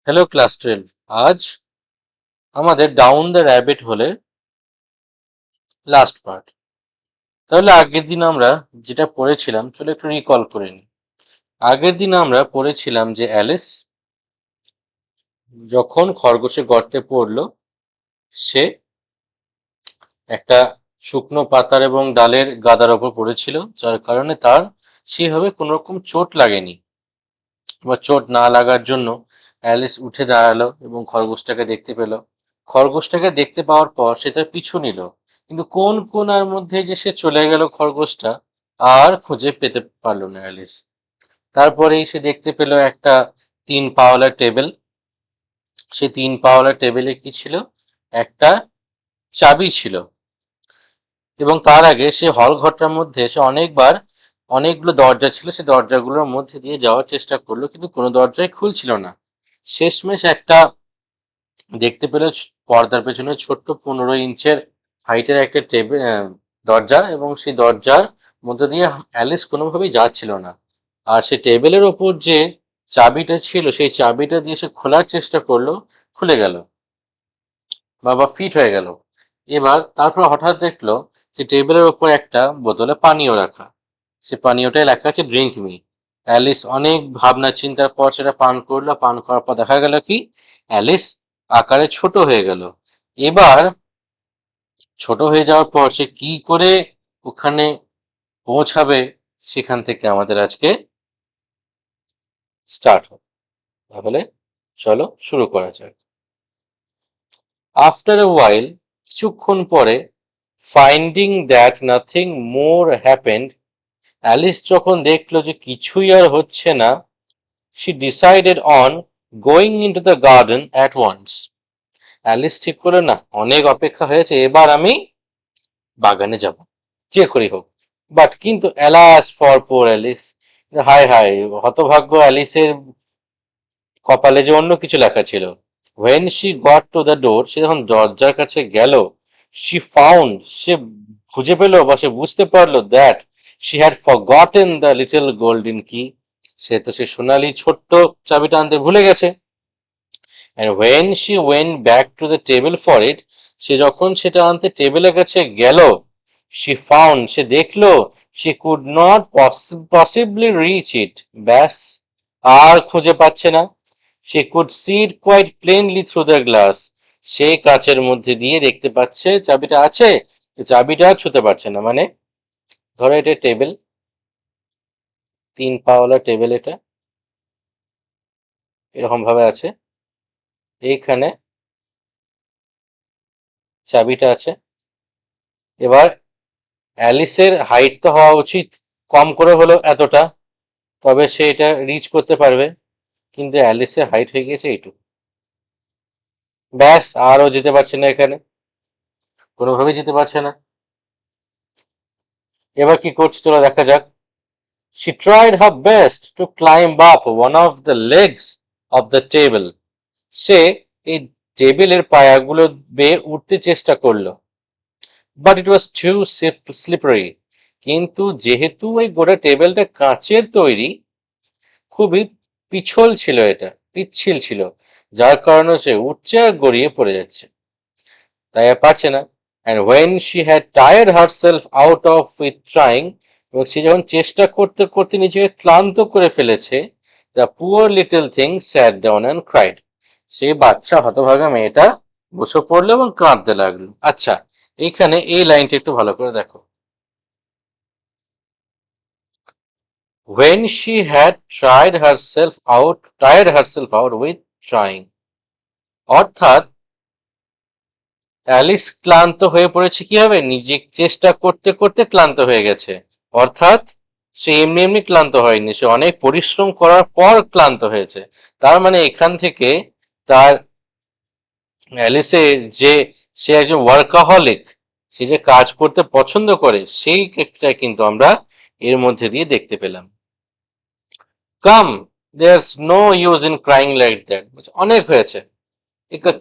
Hello class 12। আজ আমাদের down the rabbit হোলের লাস্ট পার্ট। তাহলে আগের দিন আমরা যেটা পড়েছিলাম চলো একটু রিকল করে নিই। আগের দিন আমরা পড়েছিলাম যে অ্যালিস যখন খরগোশের গর্তে পড়লো সে একটা শুকনো পাতার এবং ডালের গাদার ওপর পড়েছিল, যার কারণে তার সেভাবে কোনো রকম চোট লাগেনি বা চোট না লাগার জন্য অ্যালিস উঠে দাঁড়ালো এবং খরগোশটাকে দেখতে পেল। খরগোশটাকে দেখতে পাওয়ার পর সে তার পিছু নিল, কিন্তু কোন কোনার মধ্যে যে সে চলে গেল খরগোশটা আর খুঁজে পেতে পারলো না অ্যালিস। তারপরেই সে দেখতে পেল একটা 3 পাওয়ালা টেবিল। সে 3 পাওয়ালা টেবিলে কি ছিল? একটা চাবি ছিল। এবং তার আগে সে হল ঘরটার মধ্যে সে অনেকগুলো দরজা ছিল, সে দরজাগুলোর মধ্যে দিয়ে যাওয়ার চেষ্টা করলো, কিন্তু কোনো দরজাই খুলছিল না। শেষমেশ একটা দেখতে পেল পর্দার পেছনে ছোট্ট 15 ইঞ্চের হাইটের একটা টেবিল, দরজা, এবং সেই দরজার মধ্যে দিয়ে অ্যালিস কোনোভাবেই যাচ্ছিল না। আর সেই টেবিলের ওপর যে চাবিটা ছিল সেই চাবিটা দিয়ে সে খোলার চেষ্টা করলো, খুলে গেল বা ফিট হয়ে গেল। এবার তারপর হঠাৎ দেখলো যে টেবিলের ওপর একটা বোতলে পানীয় রাখা। সে পানীয়টায় লেখা আছে ড্রিঙ্ক মি। অ্যালিস অনেক ভাবনা চিন্তার পর সেটা পান করলো। পান করার পর দেখা গেল কি অ্যালিস আকারে ছোট হয়ে গেল। এবার ছোট হয়ে যাওয়ার পর সে কি করে ওখানে পৌঁছাবে, সেখান থেকে আমাদের আজকে স্টার্ট হবে। তাহলে চলো শুরু করা যাক। আফটার এ ওয়াইল, কিছুক্ষণ পরে, finding that nothing more happened, Alice যখন দেখলো যে কিছুই আর হচ্ছে না, she decided on going into the garden at once. Alice ঠিক করলো, না অনেক অপেক্ষা হয়েছে, এবার আমি বাগানে যাব, যে করেই হোক। বাট কিন্তু অ্যালাস ফর পোর অ্যালিস, হায় হায়, হতভাগ্য অ্যালিসের কপালে যে অন্য কিছু লেখা ছিল। when she got to the door, সে যখন দরজার কাছে গেল, she found, সে খুঁজে পেল বা সে বুঝতে পারলো that she had forgotten the little golden key, সে তো সে সোনালি ছোট্ট চাবিটা আনতে ভুলে গেছে। and when she went back to the table for it, সে যখন সেটা আনতে টেবিলের কাছে গেল, she found, সে দেখলো she could not possibly reach it, ব্যাস আর খুঁজে পাচ্ছে না। she could see it quite plainly through the glass, সে কাচের মধ্যে দিয়ে দেখতে পাচ্ছে চাবিটা আছে, চাবিটা ছুতে পারছে না। মানে ধরো এটা টেবিল, 3 পাওয়ালা টেবিল, এটা এরকম ভাবে আছে, এইখানে চাবিটা আছে। এবার অ্যালিসের হাইট তো হওয়া উচিত কম করে হলো এতটা, তবে সে এটা রিচ করতে পারবে, কিন্তু অ্যালিসের হাইট হয়ে গেছে এইটুকু। ব্যাস আরও যেতে পারছে না, এখানে কোনোভাবেই যেতে পারছে না। এবার কি করছে চলো দেখা যাক। she tried her best to climb up one of the legs of the table, সে এই টেবিলের পায়াগুলো বেয়ে উঠতে চেষ্টা করলো। but it was too slippery, কিন্তু যেহেতু ওই গোটা টেবিলটা কাঁচের তৈরি, খুবই পিছল ছিল, এটা পিচ্ছিল ছিল, যার কারণে সে উঠছে আর গড়িয়ে পড়ে যাচ্ছে, তাই আর পারছে না। and when she had tired herself out of with trying, এবং সে যখন চেষ্টা করতে করতে নিজেকে ক্লান্ত করে ফেলেছে, the poor little thing sat down and cried, সেই বাচ্চা হতভাগা মেয়েটা বসে পড়লো এবং কাঁদতে লাগলো। আচ্ছা, এইখানে এই লাইনটা একটু ভালো করে দেখো। when she had tired herself out with trying, অর্থাৎ অ্যালিস ক্লান্ত হয়ে পড়েছে, কি হবে, নিজে চেষ্টা করতে করতে ক্লান্ত হয়ে গেছে। অর্থাৎ সে এমনি এমনি ক্লান্ত হয়নি, সে অনেক পরিশ্রম করার পর ক্লান্ত হয়েছে। তার মানে এখান থেকে তার অ্যালিসের যে সে একজন ওয়ার্কাহলিক, সে যে কাজ করতে পছন্দ করে, সেই ক্ষেত্রে কিন্তু আমরা এর মধ্যে দিয়ে দেখতে পেলাম। Come, there's no use in crying like that, অনেক হয়েছে,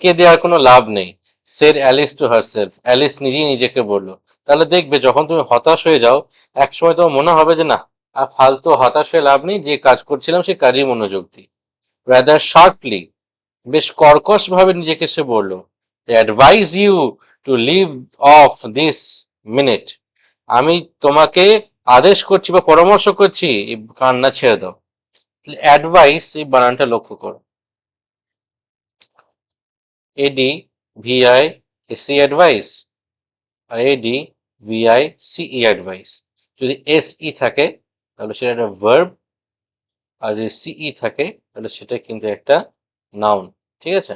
কেঁদে আর কোনো লাভ নেই, said Alice to herself, Alice নিজেই নিজেকে বললো। তাহলে দেখবে যখন তুমি হতাশ হয়ে যাও, একসময় তোমার মনে হবে যে না, আর ফালতু হতাশ হয়ে লাভ নেই, যে কাজ করছিলাম সে কাজেই মনোযোগ দিই। রাদার শার্পলি, বেশ কর্কশ ভাবে নিজেকে সে বলল, advise you to leave off this minute. আমি তোমাকে আদেশ করছি বা পরামর্শ করছি এই কান্না ছেড়ে দাও। অ্যাডভাইস এই বানানটা লক্ষ্য করো, এডি ভিআই এসি অ্যাডভাইস আর এডি ভিআই সিই অ্যাডভাইস। যদি এসই থাকে তাহলে সেটা একটা ভার্ব, আর যদি সিই থাকে তাহলে সেটা কিন্তু একটা নাউন। ঠিক আছে,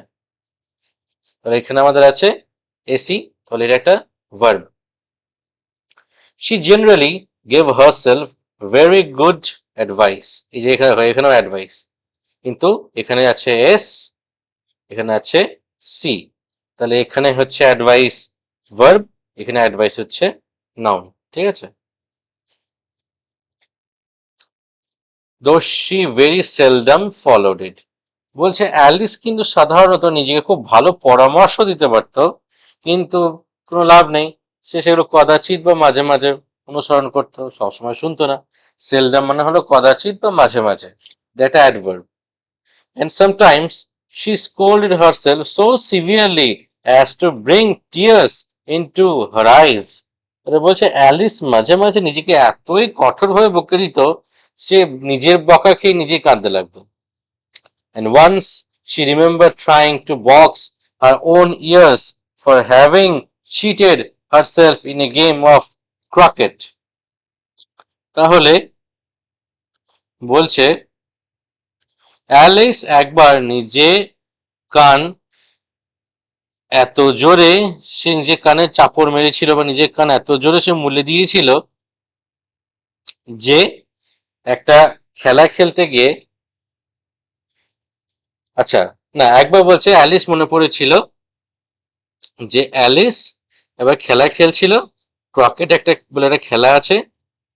তাহলে এখানে আমাদের আছে এসি, তাহলে এটা একটা verb. She generally gave herself very good advice। এই যে এখানেও অ্যাডভাইস, কিন্তু এখানে আছে এস, এখানে আছে সি, তাহলে এখানে হচ্ছে অ্যাডভাইস ভার্ব, এখানে অ্যাডভাইস হচ্ছে নাউন। ঠিক আছে, though she very seldom followed it। বলছে অ্যালিস কিন্তু সাধারণত নিজেকে খুব ভালো পরামর্শ দিতে পারত, কিন্তু কোনো লাভ নেই, সে সেগুলো কদাচিৎ বা মাঝে মাঝে অনুসরণ করতো, সবসময় শুনতো না। সেলডাম মানে হলো কদাচিৎ বা মাঝে মাঝে, that adverb. And sometimes she scolded herself so severely as to bring tears into her eyes। এটা বলছে অ্যালিস মাঝে মাঝে নিজেকে এতই কঠোরভাবে বকে দিত, সে নিজের বকা খেয়ে নিজেই কাঁদতে লাগতো। And once she remembered trying to box her own ears for having cheated herself in a game of croquet। তাহলে বলছে অ্যালিস একবার নিজে কান এত জোরে, সে নিজের কানে চাপড় মেরেছিল বা নিজের কান এত জোরে সে মুলে দিয়েছিল যে একটা খেলা খেলতে গিয়ে, আচ্ছা না, একবার বলছে অ্যালিস মনে পড়েছিল যে অ্যালিস এবার খেলা খেলছিল, ক্রকেট একটা বলে একটা খেলা আছে,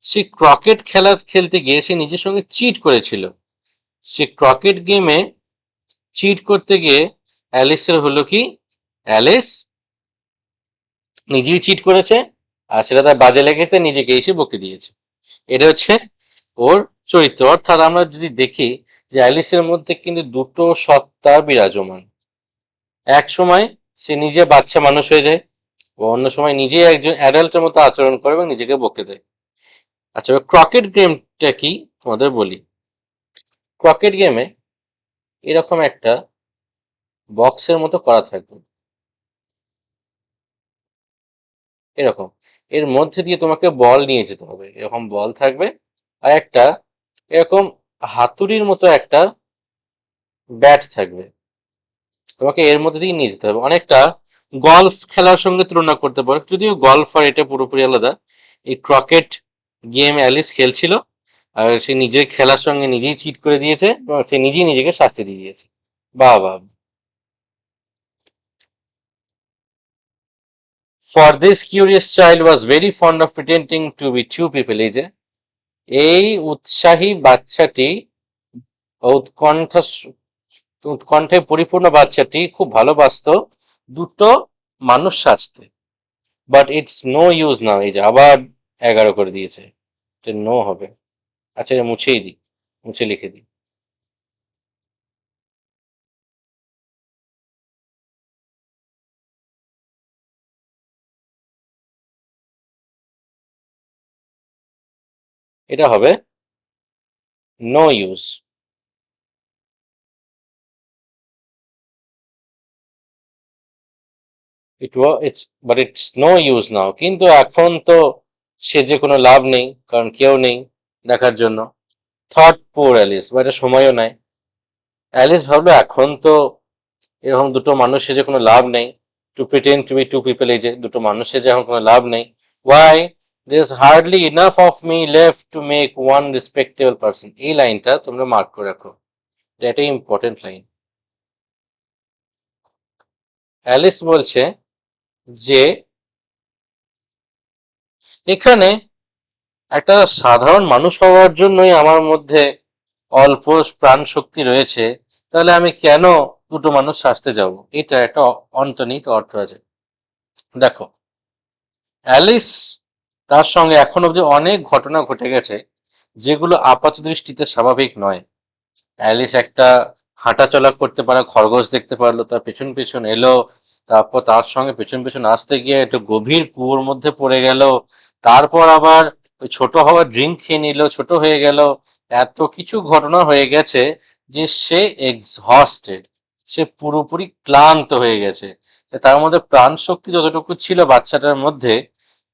সে ক্রকেট খেলা খেলতে গিয়ে সে নিজের সঙ্গে চিট করেছিল। সে ক্রকেট গেমে চিট করতে গিয়ে অ্যালিসের হলো কি, অ্যালিস নিজেই চিট করেছে আর সেটা তার বাজে লেগেছে, নিজেকে এসে বকে দিয়েছে। এটা হচ্ছে ওর চরিত্র। অর্থাৎ আমরা যদি দেখি যে অ্যালিসের মধ্যে কিন্তু দুটো সত্তা বিরাজমান। এক সময় সে নিজে বাচ্চা মানুষ হয়ে যায়, ও অন্য সময় নিজেই একজন অ্যাডাল্টের মতো আচরণ করে এবং নিজেকে বকে দেয়। আচ্ছা, ক্রকেট গেমটা কি তোমাদের বলি। ক্রকেট গেমে এরকম একটা বক্সের মতো করা থাকবে, এরকম, এর মধ্যে দিয়ে তোমাকে বল নিয়ে যেতে হবে, এরকম বল থাকবে, আর একটা এরকম হাতুড়ির মতো একটা ব্যাট থাকবে, তোমাকে এর মধ্যে দিয়ে নিয়ে যেতে হবে। অনেকটা গলফ খেলার সঙ্গে তুলনা করতে পারো, যদিও গলফ আর এটা পুরোপুরি আলাদা। এই ক্রকেট গেম অ্যালিস খেলছিল আর সে নিজের খেলার সঙ্গে নিজেই চিট করে দিয়েছে এবং সে নিজেই নিজেকে শাস্তি দিয়ে দিয়েছে। বাহ বাহ। For this curious child was very fond of pretending to be two people। এই যে এই উৎসাহী বাচ্চাটি, উৎকণ্ঠা উৎকণ্ঠায় পরিপূর্ণ বাচ্চাটি খুব ভালোবাসতো দুটো মানুষ সাজতে। বাট ইটস নো ইউজ নাও। এই যে আবার 11 করে দিয়েছে, এটা নো হবে। আচ্ছা, এটা মুছেই দিই, মুছে লিখে দিই। এটা হবে no use. But it's no use now, কিন্তু এখন তো সে যে কোনো লাভ নেই, কারণ কেউ নেই দেখার জন্য। থট পোর অ্যালিস, বা এটা সময়ও নাই। অ্যালিস ভাবলো এখন তো এরকম দুটো মানুষ সেজে কোনো লাভ নেই। To pretend to be two people, এই যে দুটো মানুষ সেজে এখন কোনো লাভ নেই। Why there is hardly enough of me left to make one respectable person. এই লাইনটা তোমরা মার্ক করে রাখো, এটাই ইম্পর্টেন্ট লাইন। অ্যালিস বলছে যে এখানে একটা সাধারণ মানুষ হওয়ার জন্যই আমার মধ্যে অল্প প্রাণ শক্তি রয়েছে, তাহলে আমি কেন দুটো মানুষ সাজতে যাব? এটা একটা অন্তর্নিহিত অর্থ আছে। দেখো, অ্যালিস তার সঙ্গে এখন অবধি অনেক ঘটনা ঘটে গেছে যেগুলো আপাত দৃষ্টিতে স্বাভাবিক নয়। অ্যালিস একটা হাঁটাচলা করতে পারা খরগোশ দেখতে পারলো, তার পেছন পেছন এলো, তারপর তার সঙ্গে পেছন পেছন আসতে গিয়ে একটু গভীর কুয়োর মধ্যে পড়ে গেল, তারপর আবার ওই ছোট হওয়ার ড্রিঙ্ক খেয়ে নিল, ছোট হয়ে গেল। এত কিছু ঘটনা হয়ে গেছে যে সে এক্সহস্টেড, সে পুরোপুরি ক্লান্ত হয়ে গেছে। তার মধ্যে প্রাণ শক্তি যতটুকু ছিল বাচ্চাটার মধ্যে,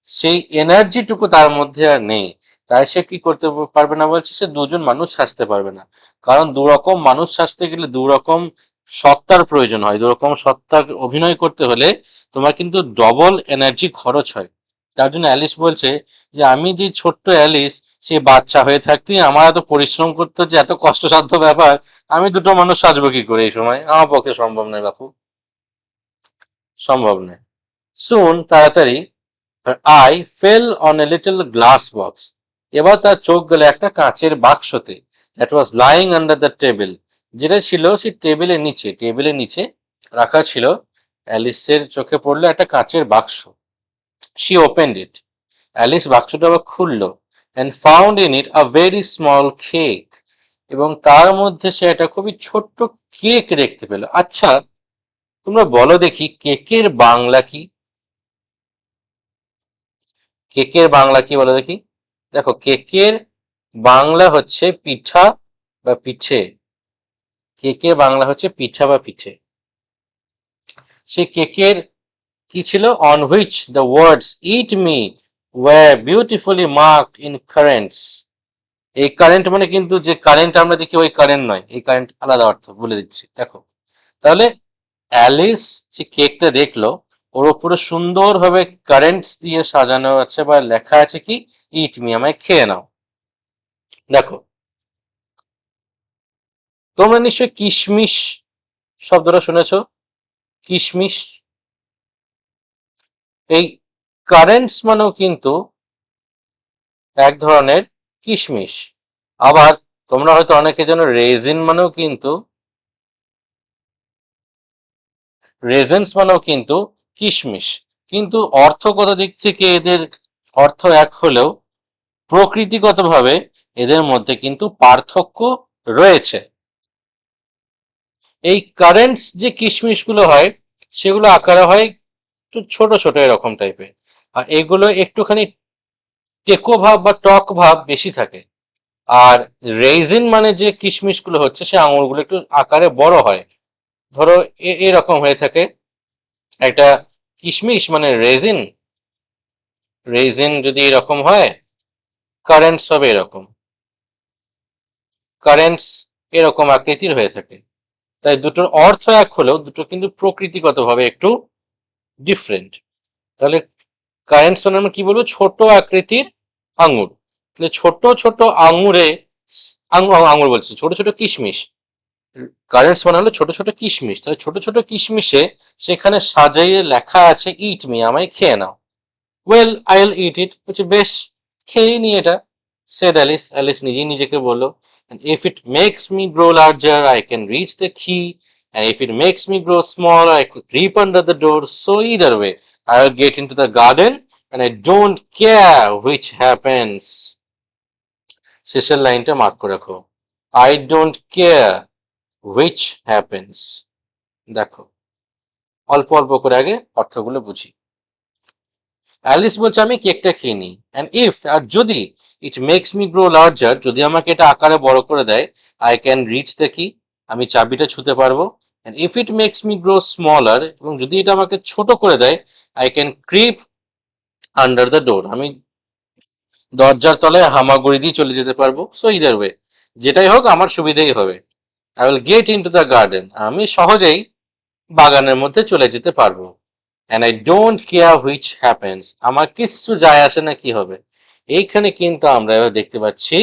সেই এনার্জিটুকু তার মধ্যে আর নেই। তাই সে কি করতে পারবে না বলছে, সে দুজন মানুষ সাজতে পারবে না। কারণ দুরকম মানুষ সাজতে গেলে দুরকম সত্তার প্রয়োজন হয়, দুরকম সত্তার অভিনয় করতে হলে তোমার কিন্তু ডবল এনার্জি খরচ হয়। তার জন্য অ্যালিস বলছে যে আমি যে ছোট্ট অ্যালিস, সে বাচ্চা হয়ে থাকতেই আমার এত পরিশ্রম করতে হচ্ছে, এত কষ্টসাধ্য ব্যাপার, আমি দুটো মানুষ সাজবো কি করে এই সময়? আমার পক্ষে সম্ভব নয় বাপু, সম্ভব নয়। সুন, তাড়াতাড়ি, her eye fell on a little glass box. এবার তার চোখ গেল একটা কাঁচের বাক্সতে, that was lying under the table, যেটা ছিল সেই টেবিলের নিচে রাখা ছিল। অ্যালিসের চোখে পড়লো একটা কাঁচের বাক্স। she opened it. অ্যালিস বাক্সটা আবার খুললো, and found in it a very small cake. এবং তার মধ্যে সে একটা খুবই ছোট্ট কেক দেখতে পেল। আচ্ছা, তোমরা বলো দেখি কেকের বাংলা কি? কেকের বাংলা কি বলো দেখি? দেখো, কেকের বাংলা হচ্ছে পিঠা বা পিঠে। কেকের বাংলা হচ্ছে পিঠা বা পিঠে। সেই কেকের কি ছিল? on which the words eat me were beautifully marked in currents. এই কারেন্ট মানে কিন্তু যে কারেন্ট আমরা দেখি ওই কারেন্ট নয়, এই কারেন্ট আলাদা অর্থ বলে দিচ্ছি, দেখো। তাহলে অ্যালিস যে কেকটা দেখলো, ওর উপরে সুন্দরভাবে কারেন্টস দিয়ে সাজানো আছে বা লেখা আছে কি, ইট মি, আমায় খেয়ে নাও। দেখো, তোমরা নিশ্চয়ই কিশমিশ শব্দটা শুনেছো। কিশমিশ, এই কারেন্টস মানেও কিন্তু এক ধরনের কিশমিশ। আবার তোমরা হয়তো অনেকে জানো রেজিন মানেও কিন্তু, রেজেন্স মানেও কিন্তু কিশমিশ। কিন্তু অর্থগত দিক থেকে এদের অর্থ এক হলেও প্রকৃতিগতভাবে এদের মধ্যে কিন্তু পার্থক্য রয়েছে। এই কারেন্টস যে কিশমিশগুলো হয়, সেগুলো আকারে হয় একটু ছোট ছোট এরকম টাইপের, আর এগুলো একটুখানি টেকো ভাব বা টক ভাব বেশি থাকে। আর রেইজিন মানে যে কিশমিশগুলো হচ্ছে, সে আঙুরগুলো একটু আকারে বড় হয়, ধরো এরকম হয়ে থাকে একটা কিশমিশ মানে রেজিন। রেজিন যদি এরকম হয়, কারেন্টস হবে এরকম, কারেন্টস এরকম আকৃতির হয়ে থাকে। তাই দুটোর অর্থ এক হলেও দুটো কিন্তু প্রকৃতিগতভাবে একটু ডিফারেন্ট। তাহলে কারেন্টস মানে আমরা কি বলবো, ছোট আকৃতির আঙুর। তাহলে ছোট ছোট আঙুরে, আঙুর বলছি, ছোট ছোট কিশমিশ। কারেন্টস মানে হলো ছোট ছোট কিশমিশ। তাহলে ছোট ছোট কিশমিশে সেখানে সাজাইয়ে লেখা আছে ইট মি, আমায় খেয়ে নাও। ওয়েল, আই উইল ইট ইট, বলছে বেশ, খেয়ে নি এটা। সেড অ্যালিস, অ্যালিস নিজেই নিজেকে বললো। And if it makes me grow larger, I can reach the key. And if it makes me grow smaller, I could creep under the door. So either way, I will get into the garden, and I don't care which happens. শেষের লাইনটা mark করে রাখো, I don't care which happens. দেখো, অল্প অল্প করে আগে অর্থগুলো বুঝি। অ্যালিস বলছে আমি কেকটা খেয়ে নিই, অ্যান্ড ইফ, আর যদি, it makes me grow larger, যদি আমাকে এটা আকারে বড় করে দেয়, আই ক্যান রিচ দ্য কি, আমি চাবিটা ছুঁতে পারবো। And if it makes me grow smaller, এবং যদি এটা আমাকে ছোট করে দেয়, I can creep under the door, আমি দরজার তলায় হামাগুড়ি দিয়ে চলে যেতে পারবো। সো ইদার ওয়ে, যেটাই হোক আমার সুবিধেই হবে। I will get in to the garden, আমি সহজেই বাগানের মধ্যে চলে যেতে পারবো। And I don't care which happens, আমার কিচ্ছু যায় আসে না কি হবে। এইখানে কিন্তু আমরা এবার দেখতে পাচ্ছি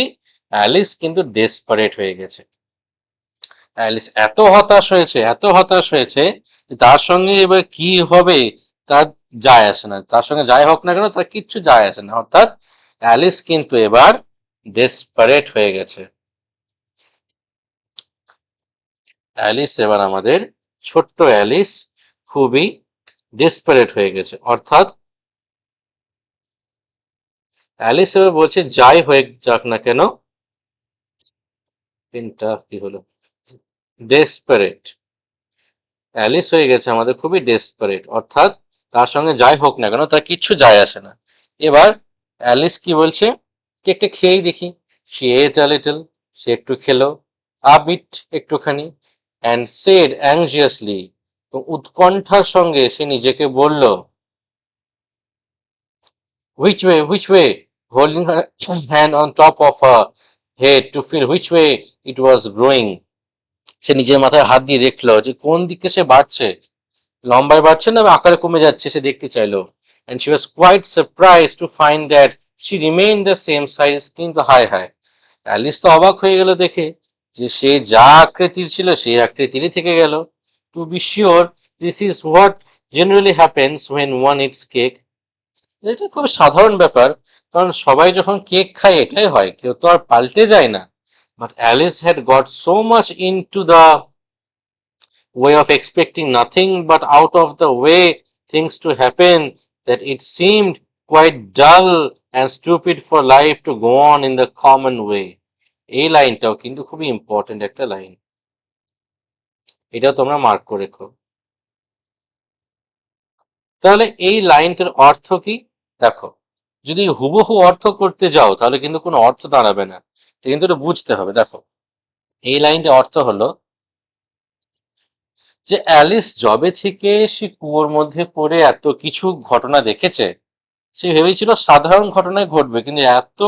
অ্যালিস কিন্তু ডেসপারেট হয়ে গেছে। অ্যালিস এত হতাশ হয়েছে, এত হতাশ হয়েছে, তার সঙ্গে এবার কি হবে তার যায় আসে না, তার সঙ্গে যাই হোক না কেন তার কিচ্ছু যায় আসে না। অর্থাৎ অ্যালিস কিন্তু এবার ডেসপারেট হয়ে গেছে। অ্যালিস এবার আমাদের ছোট্ট অ্যালিস খুবই ডেসপারেট হয়ে গেছে। অর্থাৎ অ্যালিস এবার বলছে যাই হয়ে যাক না কেন, পেনটা কি হলো, ডেসপারেট। অ্যালিস হয়ে গেছে আমাদের খুবই ডেসপারেট, অর্থাৎ তার সঙ্গে যাই হোক না কেন তার কিচ্ছু যায় আসে না। এবার অ্যালিস কি বলছে, কেকটা খেয়েই দেখি। সে এট আ লিটল, সে একটু খেলো, আ বিট একটুখানি, অ্যান্ড সেড অ্যাংজিয়াসলি, উৎকণ্ঠার সঙ্গে সে নিজেকে বলল, which way, holding her hand on top of her head to feel which way it was growing. সে নিজের মাথায় হাত দিয়ে দেখলো যে কোন দিকে সে বাড়ছে, লম্বায় বাড়ছে না আকারে কমে যাচ্ছে, সে দেখতে চাইলো। and she was quite surprised to find that she remained the same size. কিন্তু হায় হায়, অ্যালিস তো অবাক হয়ে গেল দেখে যে সে যা আকৃতির ছিল সেই আকৃতিরই থেকে গেল। To be sure, this is what generally happens when one eats cake. এটা খুব সাধারণ ব্যাপার, কারণ সবাই যখন কেক খায় এটাই হয়, কেউ তো আর পাল্টে যায় না। But Alice had got so much into the way of expecting nothing but out of the way things to happen that it seemed quite dull and stupid for life to go on in the common way. এই লাইনটাও কিন্তু খুবই important একটা line, এটাও তোমরা mark করে রেখো। তাহলে এই লাইনটার অর্থ কি দেখো, যদি হুবহু অর্থ করতে যাও তাহলে কিন্তু কোনো অর্থ দাঁড়াবে না, এটা কিন্তু এটা বুঝতে হবে। দেখো এই লাইনটার অর্থ হলো যে অ্যালিস যবে থেকে সে কুয়োর মধ্যে পড়ে এত কিছু ঘটনা দেখেছে, সে ভেবেছিল সাধারণ ঘটনায় ঘটবে, কিন্তু এত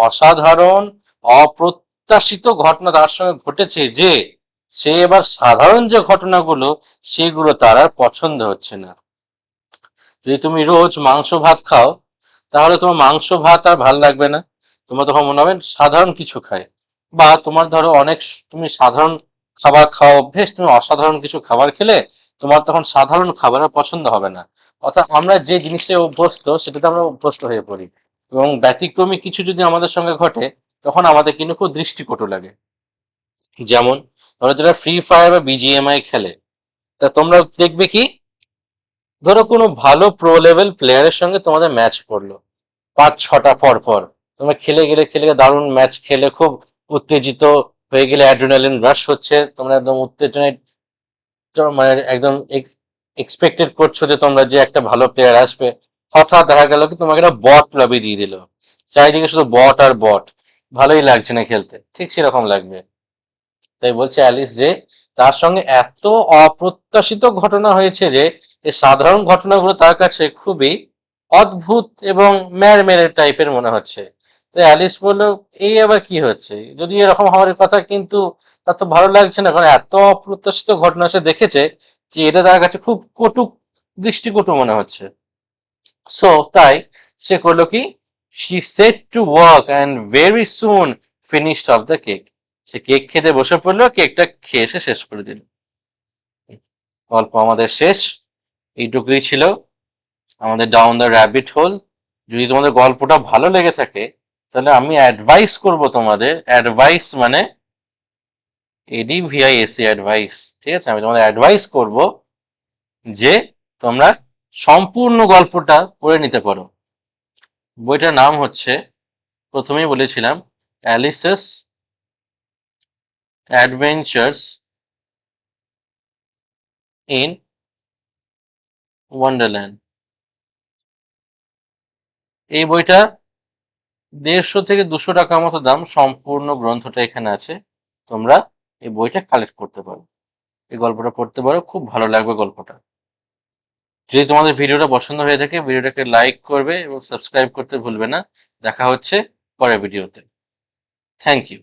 অসাধারণ অপ্রত্যাশিত ঘটনা তার সঙ্গে ঘটেছে যে সে এবার সাধারণ যে ঘটনাগুলো সেগুলো তার আর পছন্দ হচ্ছে না। যদি তুমি রোজ মাংস ভাত খাও তাহলে তোমার মাংস ভাত আর ভাল লাগবে না, তোমার তখন মনে হবে সাধারণ কিছু খায়। বা তোমার ধরো অনেক তুমি সাধারণ খাবার খাওয়া অভ্যেস, তুমি অসাধারণ কিছু খাবার খেলে তোমার তখন সাধারণ খাবার আর পছন্দ হবে না। অর্থাৎ আমরা যে জিনিসে অভ্যস্ত সেটাতে আমরা অভ্যস্ত হয়ে পড়ি, এবং ব্যতিক্রমী কিছু যদি আমাদের সঙ্গে ঘটে তখন আমাদের কিন্তু খুব দৃষ্টিকটু লাগে। যেমন ধরো যারা ফ্রি ফায়ার বা বিজিএমআই খেলে, তা তোমরা দেখবে কি, ধরো কোনো ভালো প্রো লেভেল প্লেয়ারের সঙ্গে তোমাদের ম্যাচ পড়লো 5-6টা পর পর, তোমরা খেলে গেলে দারুণ ম্যাচ খেলে খুব উত্তেজিত হয়ে গেলে, অ্যাড্রিনালিন রাশ হচ্ছে, তোমরা একদম উত্তেজনায় মানে একদম এক্সপেক্টেড করছো যে তোমরা যে একটা ভালো প্লেয়ার আসবে, হঠাৎ দেখা গেল কি তোমাকে একটা বট লবি দিয়ে দিল, চারিদিকে শুধু বট আর বট, ভালোই লাগছে না খেলতে, ঠিক সেরকম লাগবে। তাই বলছে অ্যালিস যে তার সঙ্গে এত অপ্রত্যাশিত ঘটনা হয়েছে যে এই সাধারণ ঘটনাগুলো তার কাছে খুবই অদ্ভুত এবং ম্যাড়মেড়ে টাইপের মনে হচ্ছে। তো অ্যালিস বলল, এই আবার কি হচ্ছে, যদি এরকম হওয়ার কথা, কিন্তু তার তো ভালো লাগছে না, কারণ এত অপ্রত্যাশিত ঘটনা সে দেখেছে যে এটা তার কাছে খুব দৃষ্টিকটু মনে হচ্ছে। সো তাই সে করলো কি, she set to work and very soon finished off the cake. Say cake খেতে বসে পড়লো, কেকটা খেয়ে সে শেষ করে দিল। গল্প আমাদের শেষ, এইটুকুই ছিল আমাদের ডাউন দ্য র্যাবিট হোল। যদি তোমাদের গল্পটা ভালো লেগে থাকে তাহলে আমি অ্যাডভাইস করব তোমাদের, অ্যাডভাইস মানে ADVISE অ্যাডভাইস, ঠিক আছে, আমি তোমাদের অ্যাডভাইস করব যে তোমরা সম্পূর্ণ গল্পটা পড়ে নিতে পারো। বইটার নাম হচ্ছে, প্রথমেই বলেছিলাম, অ্যালিসেস অ্যাডভেঞ্চার্স ইন ওয়ান্ডারল্যান্ড। এই বইটা 150 থেকে 200 টাকার মতো দাম, সম্পূর্ণ গ্রন্থটা এখানে আছে, তোমরা এই বইটা কালেক্ট করতে পারো, এই গল্পটা পড়তে পারো, খুব ভালো লাগবে গল্পটা। যদি তোমাদের ভিডিওটা পছন্দ হয়ে থাকে ভিডিওটাকে লাইক করবে এবং সাবস্ক্রাইব করতে ভুলবে না। দেখা হচ্ছে পরের ভিডিওতে। Thank you.